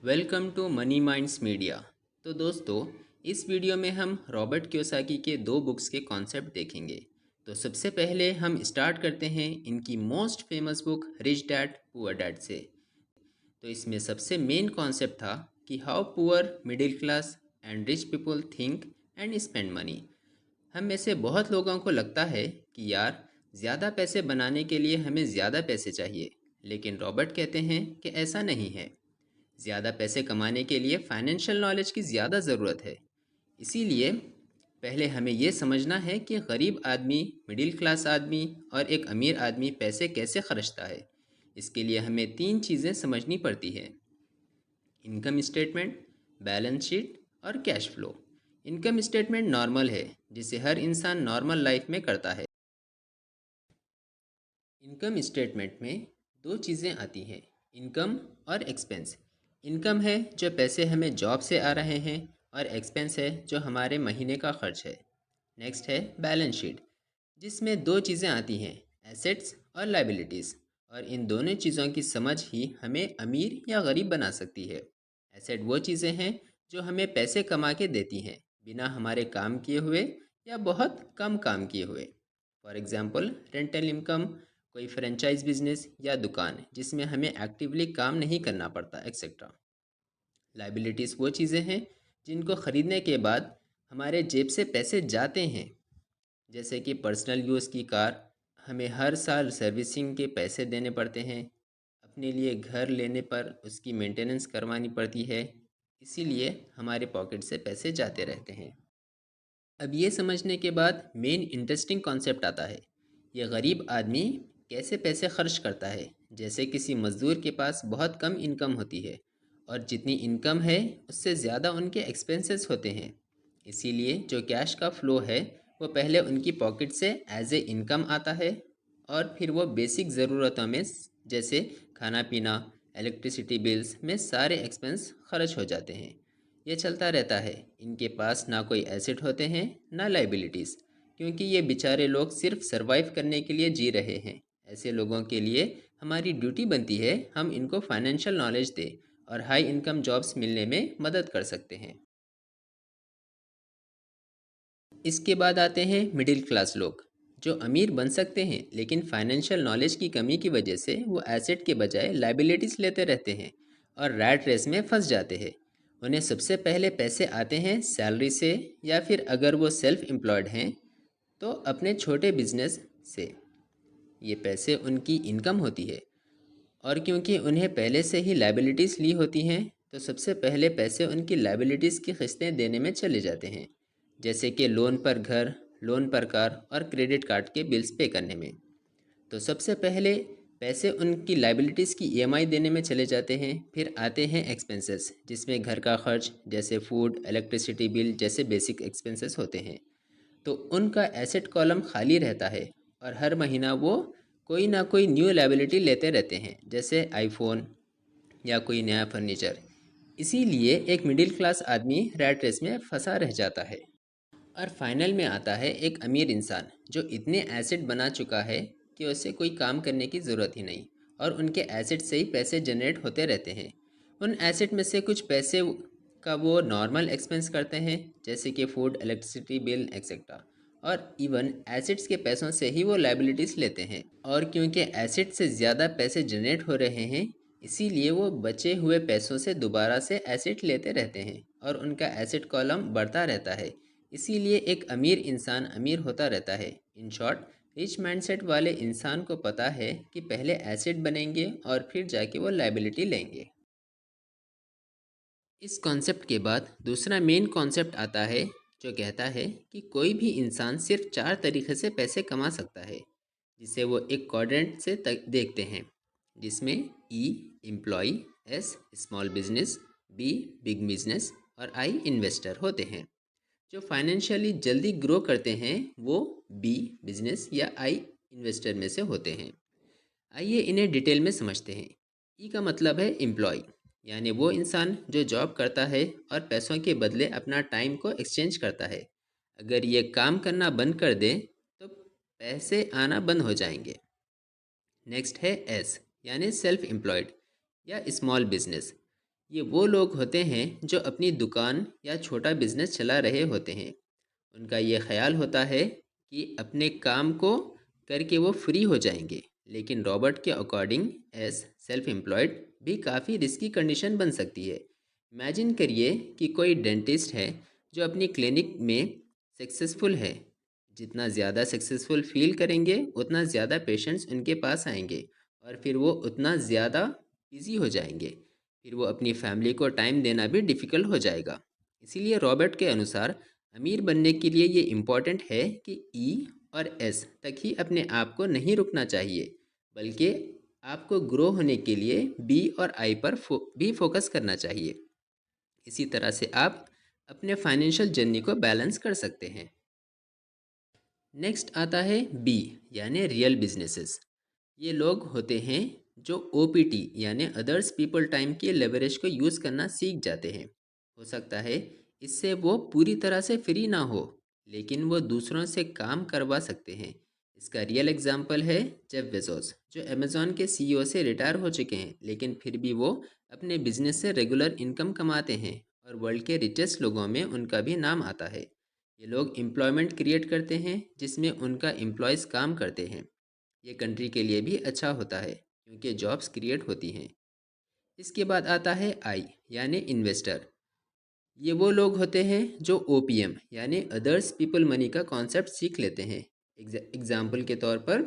Welcome to money minds media. तो दोस्तों, इस वीडियो में हम रॉबर्ट कियोसाकी के दो बुक्स के कॉन्सेप्ट देखेंगे। तो सबसे पहले हम स्टार्ट करते हैं इनकी most famous book rich dad poor dad से। तो इसमें सबसे मेन कॉन्सेप्ट था कि how poor, middle class and rich people think and spend money. हम में से बहुत लोगों को लगता है कि यार, ज़्यादा पैसे बनाने के लिए हमें ज़्यादा पैसे चाहिए, लेकिन रॉबर्ट कहते हैं कि ऐसा नहीं है। ज़्यादा पैसे कमाने के लिए फाइनेंशियल नॉलेज की ज़्यादा ज़रूरत है। इसीलिए पहले हमें ये समझना है कि गरीब आदमी, मिडिल क्लास आदमी और एक अमीर आदमी पैसे कैसे खर्चता है। इसके लिए हमें तीन चीज़ें समझनी पड़ती हैं: इनकम स्टेटमेंट, बैलेंस शीट और cash flow. Income statement normal है, जिसे हर इंसान नॉर्मल लाइफ में करता है। इनकम स्टेटमेंट में दो चीज़ें आती हैं: इनकम और एक्सपेंस। इनकम है जो पैसे हमें जॉब से आ रहे हैं, और एक्सपेंस है जो हमारे महीने का खर्च है। नेक्स्ट है बैलेंस शीट, जिसमें दो चीज़ें आती हैं: एसेट्स और लाइबिलिटीज़। और इन दोनों चीज़ों की समझ ही हमें अमीर या गरीब बना सकती है। एसेट वो चीज़ें हैं जो हमें पैसे कमा के देती हैं, बिना हमारे काम किए हुए या बहुत कम काम किए हुए। फॉर एग्ज़ाम्पल, रेंटल इनकम, कोई फ्रेंचाइज बिजनेस या दुकान जिसमें हमें एक्टिवली काम नहीं करना पड़ता, एक्सेट्रा। लाइबिलिटीज़ वो चीज़ें हैं जिनको ख़रीदने के बाद हमारे जेब से पैसे जाते हैं, जैसे कि पर्सनल यूज़ की कार, हमें हर साल सर्विसिंग के पैसे देने पड़ते हैं। अपने लिए घर लेने पर उसकी मेंटेनेंस करवानी पड़ती है, इसीलिए हमारे पॉकेट से पैसे जाते रहते हैं। अब ये समझने के बाद मेन इंटरेस्टिंग कॉन्सेप्ट आता है: ये गरीब आदमी कैसे पैसे खर्च करता है। जैसे किसी मज़दूर के पास बहुत कम इनकम होती है, और जितनी इनकम है उससे ज़्यादा उनके एक्सपेंसेस होते हैं। इसीलिए जो कैश का फ़्लो है वो पहले उनकी पॉकेट से एज ए इनकम आता है, और फिर वो बेसिक ज़रूरतों में जैसे खाना पीना, इलेक्ट्रिसिटी बिल्स में सारे एक्सपेंस खर्च हो जाते हैं। ये चलता रहता है। इनके पास ना कोई एसेट होते हैं, ना लाइबिलिटीज़, क्योंकि ये बेचारे लोग सिर्फ सरवाइव करने के लिए जी रहे हैं। ऐसे लोगों के लिए हमारी ड्यूटी बनती है हम इनको फाइनेंशियल नॉलेज दें और हाई इनकम जॉब्स मिलने में मदद कर सकते हैं। इसके बाद आते हैं मिडिल क्लास लोग, जो अमीर बन सकते हैं, लेकिन फाइनेंशियल नॉलेज की कमी की वजह से वो एसेट के बजाय लाइबिलिटीज़ लेते रहते हैं और रैट रेस में फंस जाते हैं। उन्हें सबसे पहले पैसे आते हैं सैलरी से, या फिर अगर वो सेल्फ एम्प्लॉयड हैं तो अपने छोटे बिजनेस से। ये पैसे उनकी इनकम होती है, और क्योंकि उन्हें पहले से ही लाइबिलिटीज़ ली होती हैं, तो सबसे पहले पैसे उनकी लाइबिलिटीज़ की किस्तें देने में चले जाते हैं, जैसे कि लोन पर घर, लोन पर कार और क्रेडिट कार्ड के बिल्स पे करने में। तो सबसे पहले पैसे उनकी लाइबिलिटीज़ की ईएमआई देने में चले जाते हैं। फिर आते हैं एक्सपेंसेस, जिसमें घर का खर्च जैसे फूड, इलेक्ट्रिसिटी बिल जैसे बेसिक एक्सपेंसेस होते हैं। तो उनका एसेट कॉलम खाली रहता है, और हर महीना वो कोई ना कोई न्यू लायबिलिटी लेते रहते हैं, जैसे आईफोन या कोई नया फर्नीचर। इसीलिए एक मिडिल क्लास आदमी रैट रेस में फंसा रह जाता है। और फाइनल में आता है एक अमीर इंसान, जो इतने एसेट बना चुका है कि उसे कोई काम करने की ज़रूरत ही नहीं, और उनके एसेट से ही पैसे जनरेट होते रहते हैं। उन एसेट में से कुछ पैसे का वो नॉर्मल एक्सपेंस करते हैं, जैसे कि फूड, इलेक्ट्रिसिटी बिल एक्सेट्रा। और इवन एसेट्स के पैसों से ही वो लाइबिलिटीज़ लेते हैं, और क्योंकि एसेट से ज़्यादा पैसे जनरेट हो रहे हैं, इसीलिए वो बचे हुए पैसों से दोबारा से एसेट लेते रहते हैं, और उनका एसेट कॉलम बढ़ता रहता है। इसीलिए एक अमीर इंसान अमीर होता रहता है। इन शॉर्ट, रिच माइंडसेट वाले इंसान को पता है कि पहले एसेट बनेंगे और फिर जाके वो लाइबिलिटी लेंगे। इस कॉन्सेप्ट के बाद दूसरा मेन कॉन्सेप्ट आता है, जो कहता है कि कोई भी इंसान सिर्फ चार तरीके से पैसे कमा सकता है, जिसे वो एक क्वाड्रेंट से देखते हैं, जिसमें E employee, S small business, B big business और आई इन्वेस्टर होते हैं। जो फाइनेंशियली जल्दी ग्रो करते हैं वो बी बिजनेस या आई इन्वेस्टर में से होते हैं। आइए इन्हें डिटेल में समझते हैं। ई का मतलब है एम्प्लॉय, यानी वो इंसान जो जॉब करता है और पैसों के बदले अपना टाइम को एक्सचेंज करता है। अगर ये काम करना बंद कर दे तो पैसे आना बंद हो जाएंगे। नेक्स्ट है एस, यानी सेल्फ एम्प्लॉयड या स्मॉल बिजनेस। ये वो लोग होते हैं जो अपनी दुकान या छोटा बिजनेस चला रहे होते हैं। उनका ये ख्याल होता है कि अपने काम को करके वो फ्री हो जाएंगे। लेकिन रॉबर्ट के अकॉर्डिंग एज सेल्फ एम्प्लॉयड भी काफ़ी रिस्की कंडीशन बन सकती है। इमेजिन करिए कि कोई डेंटिस्ट है जो अपनी क्लिनिक में सक्सेसफुल है। जितना ज़्यादा सक्सेसफुल फील करेंगे उतना ज़्यादा पेशेंट्स उनके पास आएंगे और फिर वो उतना ज़्यादा बिजी हो जाएंगे। फिर वो अपनी फैमिली को टाइम देना भी डिफ़िकल्ट हो जाएगा। इसीलिए रॉबर्ट के अनुसार अमीर बनने के लिए ये इम्पॉर्टेंट है कि ई और एस तक ही अपने आप को नहीं रुकना चाहिए, बल्कि आपको ग्रो होने के लिए बी और आई पर भी फोकस करना चाहिए। इसी तरह से आप अपने फाइनेंशियल जर्नी को बैलेंस कर सकते हैं। नेक्स्ट आता है बी, यानी रियल बिजनेसेस। ये लोग होते हैं जो ओपीटी यानी अदर्स पीपल टाइम के लेवरेज को यूज़ करना सीख जाते हैं। हो सकता है इससे वो पूरी तरह से फ्री ना हो, लेकिन वो दूसरों से काम करवा सकते हैं। इसका रियल एग्जाम्पल है जेफ बेजोस, जो अमेज़ॉन के सीईओ से रिटायर हो चुके हैं, लेकिन फिर भी वो अपने बिजनेस से रेगुलर इनकम कमाते हैं और वर्ल्ड के रिचेस्ट लोगों में उनका भी नाम आता है। ये लोग एम्प्लॉयमेंट क्रिएट करते हैं जिसमें उनका एम्प्लॉयज़ काम करते हैं। ये कंट्री के लिए भी अच्छा होता है क्योंकि जॉब्स क्रिएट होती हैं। इसके बाद आता है आई, यानी इन्वेस्टर। ये वो लोग होते हैं जो ओपीएम यानी अदर्स पीपल मनी का कॉन्सेप्ट सीख लेते हैं। एग्जाम्पल के तौर पर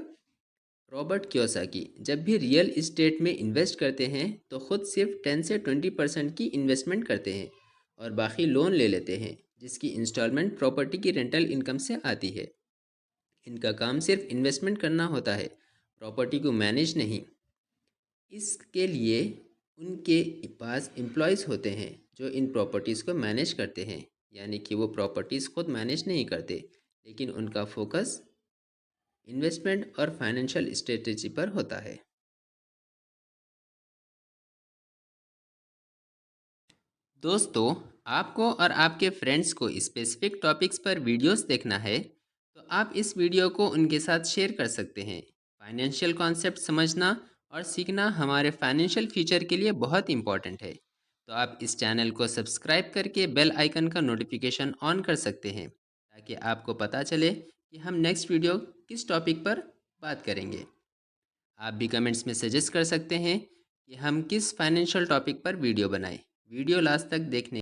रॉबर्ट कियोसाकी जब भी रियल इस्टेट में इन्वेस्ट करते हैं तो खुद सिर्फ 10 से 20% की इन्वेस्टमेंट करते हैं और बाकी लोन ले लेते हैं, जिसकी इंस्टॉलमेंट प्रॉपर्टी की रेंटल इनकम से आती है। इनका काम सिर्फ इन्वेस्टमेंट करना होता है, प्रॉपर्टी को मैनेज नहीं। इसके लिए उनके पास एम्प्लॉयज़ होते हैं जो इन प्रॉपर्टीज़ को मैनेज करते हैं, यानी कि वो प्रॉपर्टीज़ खुद मैनेज नहीं करते, लेकिन उनका फोकस इन्वेस्टमेंट और फाइनेंशियल स्ट्रेटजी पर होता है। दोस्तों, आपको और आपके फ्रेंड्स को स्पेसिफिक टॉपिक्स पर वीडियोस देखना है तो आप इस वीडियो को उनके साथ शेयर कर सकते हैं। फाइनेंशियल कॉन्सेप्ट समझना और सीखना हमारे फाइनेंशियल फ्यूचर के लिए बहुत इंपॉर्टेंट है। तो आप इस चैनल को सब्सक्राइब करके बेल आइकन का नोटिफिकेशन ऑन कर सकते हैं ताकि आपको पता चले कि हम नेक्स्ट वीडियो किस टॉपिक पर बात करेंगे। आप भी कमेंट्स में सजेस्ट कर सकते हैं कि हम किस फाइनेंशियल टॉपिक पर वीडियो बनाएं। वीडियो लास्ट तक देखने